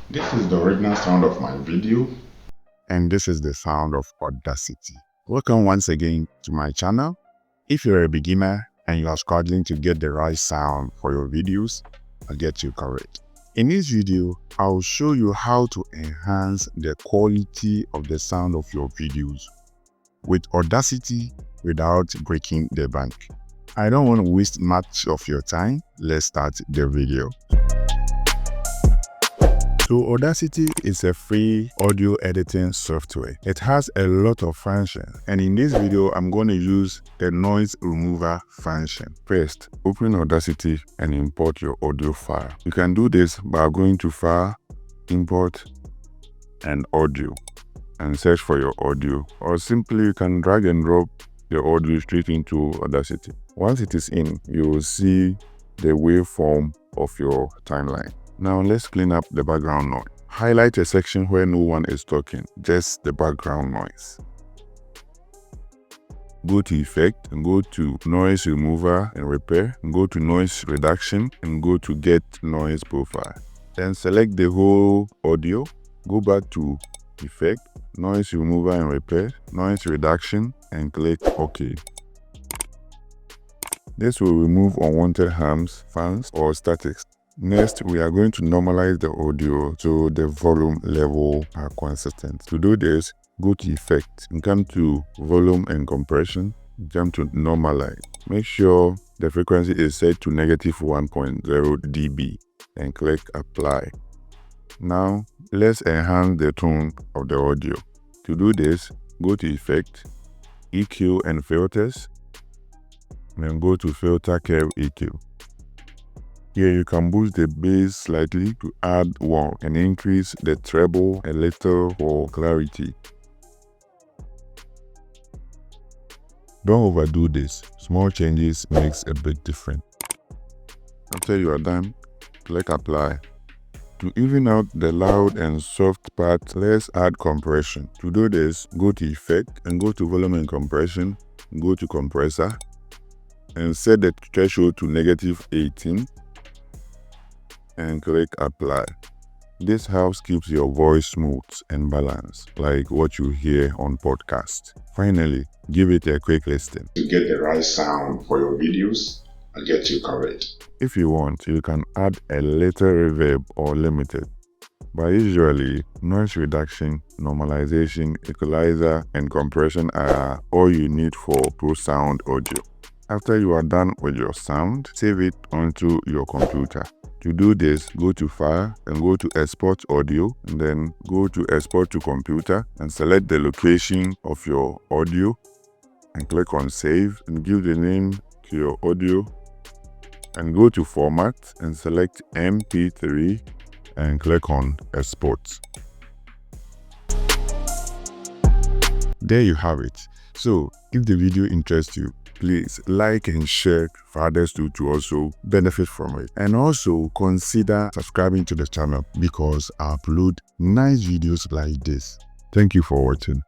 This is the original sound of my video. And this is the sound of Audacity. Welcome once again to my channel. If you're a beginner and you are struggling to get the right sound for your videos, I'll get you covered. In this video, I'll show you how to enhance the quality of the sound of your videos with Audacity without breaking the bank. I don't want to waste much of your time. Let's start the video. So Audacity is a free audio editing software. It has a lot of functions, and in this video, I'm going to use the noise remover function. First, open Audacity and import your audio file. You can do this by going to File, Import, and Audio, and search for your audio, or simply you can drag and drop your audio straight into Audacity. Once it is in, you will see the waveform of your timeline. Now let's clean up the background noise. Highlight a section where no one is talking, just the background noise. Go to Effect and go to Noise Remover and Repair, and go to Noise Reduction and go to Get Noise Profile. Then select the whole audio, go back to Effect, Noise Remover and Repair, Noise Reduction, and click OK. This will remove unwanted hums, fans, or statics. Next, we are going to normalize the audio so the volume level are consistent. To do this, go to Effect and come to Volume and Compression, jump to Normalize. Make sure the frequency is set to -1.0 dB and click Apply. Now, let's enhance the tone of the audio. To do this, go to Effect, EQ and Filters, and then go to Filter Curve EQ. Here you can boost the bass slightly to add warmth and increase the treble a little for clarity. Don't overdo this. Small changes makes a big difference. After you are done, click Apply. To even out the loud and soft part, let's add compression. To do this, go to Effect and go to Volume and Compression, go to Compressor, and set the threshold to -18. And click Apply. This helps keep your voice smooth and balanced, like what you hear on podcast. Finally, give it a quick listen. To get the right sound for your videos, I'll get you covered. If you want, you can add a little reverb or limited. But usually, noise reduction, normalization, equalizer, and compression are all you need for pro sound audio. After you are done with your sound, save it onto your computer. To do this, go to File and go to Export Audio, and then go to Export to Computer and select the location of your audio and click on Save and give the name to your audio, and go to Format and select MP3 and click on Export. There you have it. So if the video interests you, please like and share for others to also benefit from it. And also consider subscribing to the channel because I upload nice videos like this. Thank you for watching.